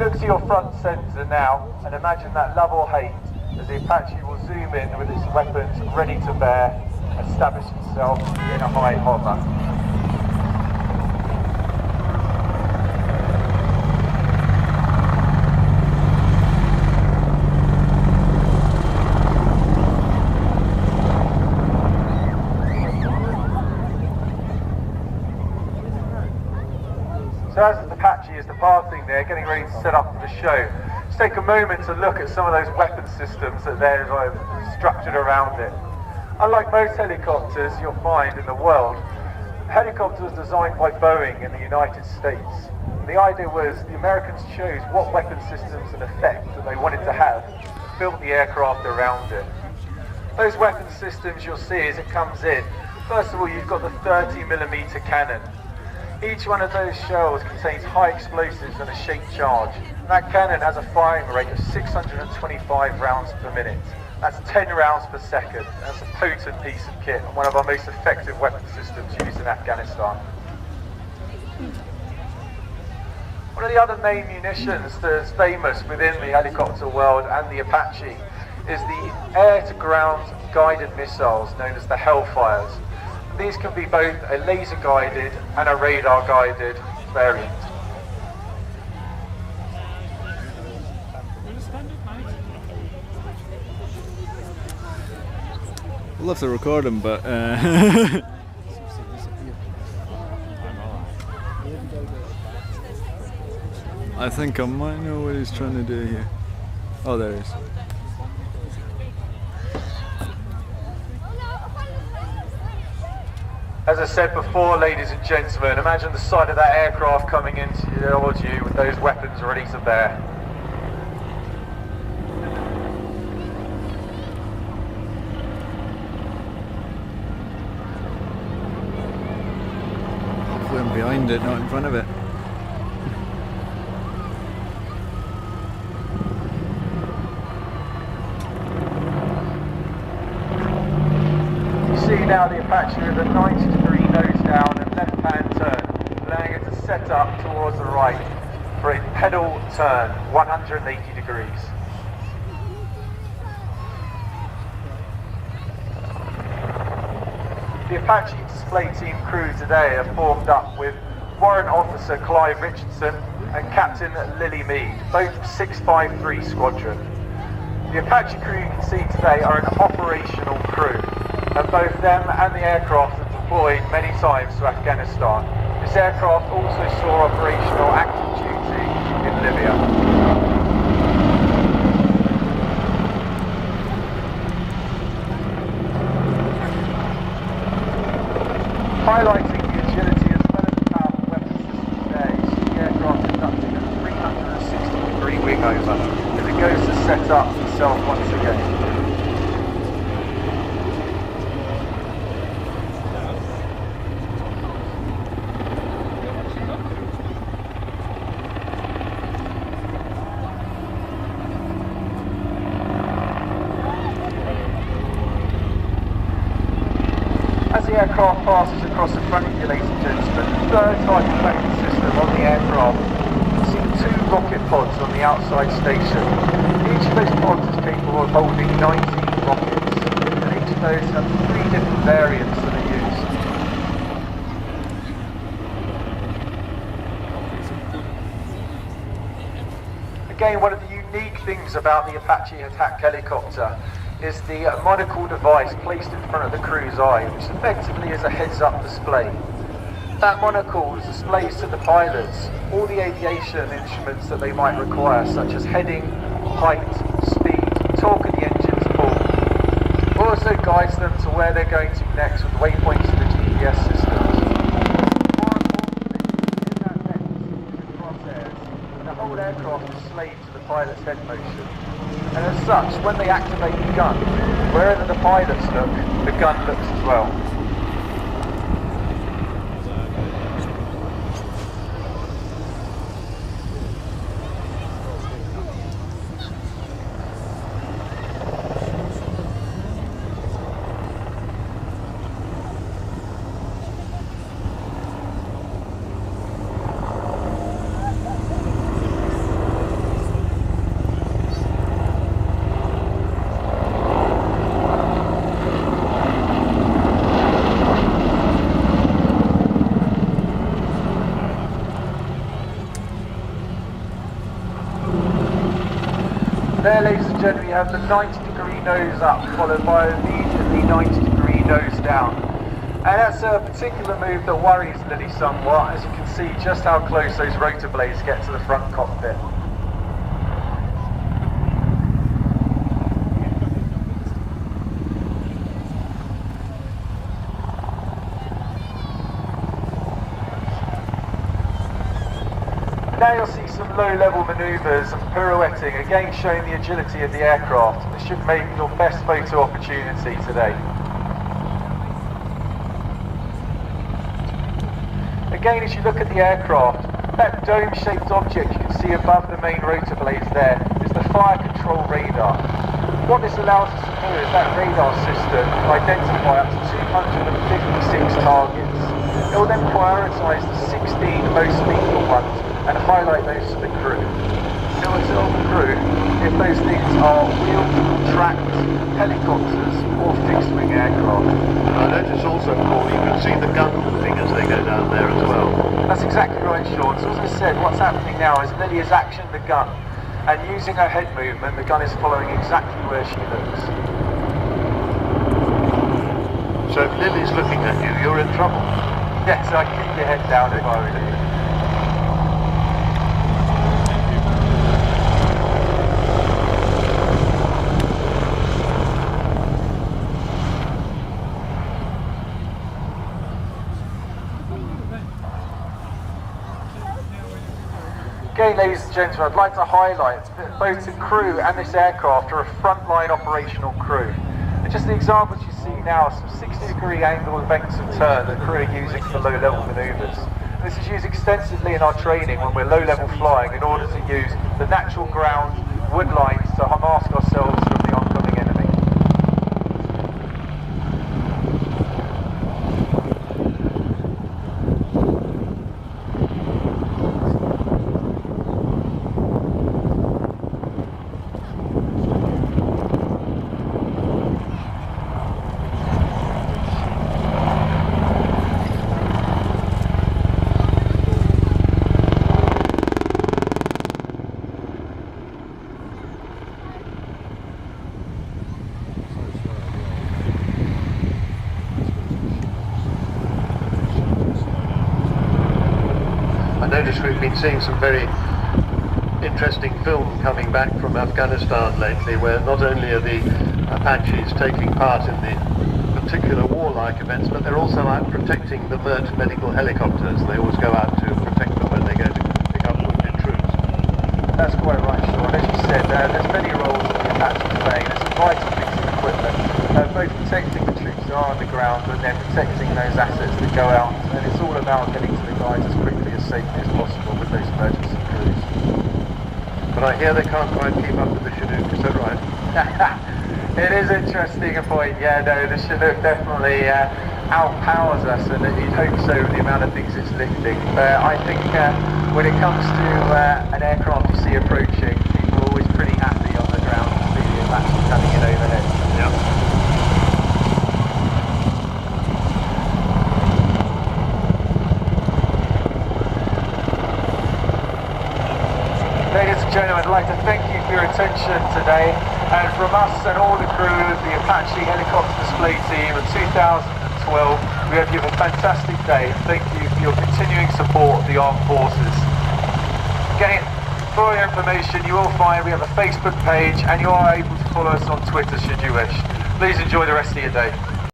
look to your front centre now and imagine that love or hate as the Apache will zoom in with its weapons ready to bear, establish itself in a high hover. So as the Apache is departing there, getting ready to set up for the show, just take a moment to look at some of those weapon systems that they're structured around it. Unlike most helicopters you'll find in the world, the helicopter was designed by Boeing in the United States. And the idea was the Americans chose what weapon systems and effect that they wanted to have, built the aircraft around it. Those weapon systems you'll see as it comes in, first of all you've got the 30mm cannon. Each one of those shells contains high explosives and a shaped charge. And that cannon has a firing rate of 625 rounds per minute. That's 10 rounds per second. That's a potent piece of kit and one of our most effective weapon systems used in Afghanistan. One of the other main munitions that's famous within the helicopter world and the Apache is the air-to-ground guided missiles known as the Hellfires. These can be both a laser-guided and a radar-guided variant. I'd love to record him, but I think I might know what he's trying to do here. Oh, there he is. As I said before, ladies and gentlemen, imagine the sight of that aircraft coming into towards you with those weapons ready to bear. Hopefully I'm behind it, not in front of it. See now the Apache with a 90-degree nose down and left-hand turn, allowing it to set up towards the right for a pedal turn, 180 degrees. The Apache display team crew today are formed up with Warrant Officer Clive Richardson and Captain Lily Mead, both 653 Squadron. The Apache crew you can see today are an operational crew, and both them and the aircraft have deployed many times to Afghanistan. This aircraft also saw operational active duty in Libya. Highlighting the agility as well as the powerful weapon system today, you see the aircraft conducting a 360-degree wing over as it goes to set up itself once again. As the aircraft passes across the front of you, ladies and gentlemen, the third type of weapon system on the aircraft, you can see two rocket pods on the outside station. Each of those pods is capable of holding 19 rockets, and each of those have 3 different variants that are used. Again, one of the unique things about the Apache attack helicopter is the monocle device placed in front of the crew's eye, which effectively is a heads-up display. That monocle displays to the pilots all the aviation instruments that they might require, such as heading, height, speed, torque of the engine's pull. It also guides them to where they're going to next with waypoints of the GPS systems. More importantly, in that left crosshairs, the whole aircraft is slave to the pilot's head motion. And as such, when they activate the gun, wherever the pilots look, the gun looks as well. There, ladies and gentlemen, you have the 90-degree nose up, followed by immediately 90-degree nose down. And that's a particular move that worries Lily somewhat, as you can see just how close those rotor blades get to the front cockpit. Now you'll see some low-level manoeuvres and pirouetting, again showing the agility of the aircraft. This should make your best photo opportunity today. Again, as you look at the aircraft, that dome-shaped object you can see above the main rotor blades there is the fire control radar. What this allows us to do is that radar system can identify up to 256 targets. It will then prioritise the 16 most lethal ones and highlight those to the crew. It will tell the crew if those things are wheeled, tracked, helicopters or fixed-wing aircraft. I notice also, Paul, you can see the gun moving as they go down there as well. That's exactly right, Sean. So as I said, what's happening now is Lily has actioned the gun, and using her head movement, the gun is following exactly where she looks. So if Lily's looking at you, you're in trouble. Yes, I keep your head down if I were you. Again, ladies and gentlemen, I'd like to highlight that both the crew and this aircraft are a frontline operational crew. And just the examples you see now are some 60-degree angle vents of turn that crew are using for low-level manoeuvres. And this is used extensively in our training when we're low-level flying in order to use the natural ground wood lines to mask ourselves from the oncoming enemy. I notice we've been seeing some very interesting film coming back from Afghanistan lately, where not only are the Apaches taking part in the particular warlike events, but they're also out protecting the MERT medical helicopters. They always go out to protect them when they go to pick up wounded troops. That's quite right, Sean. As you said, there's many roles that the Apache play. There's a vital piece of equipment, both protecting the troops that are on the ground and then protecting those assets that go out. And it's all about getting to the guys as quickly as safely as possible with those emergency crews. But I hear they can't quite keep up with the Chinook, is that right? It is interesting a point, yeah, no, the Chinook definitely outpowers us, and you'd hope so with the amount of things it's lifting. But I think when it comes to an aircraft you see approaching, people are always pretty happy on the ground to see the Apache coming in overhead. Yeah. Ladies and gentlemen, I'd like to thank you for your attention today, and from us and all the crew of the Apache Helicopter Display Team of 2012, we hope you have a fantastic day, and thank you for your continuing support of the armed forces. Again, for your information, you will find we have a Facebook page, and you are able to follow us on Twitter should you wish. Please enjoy the rest of your day.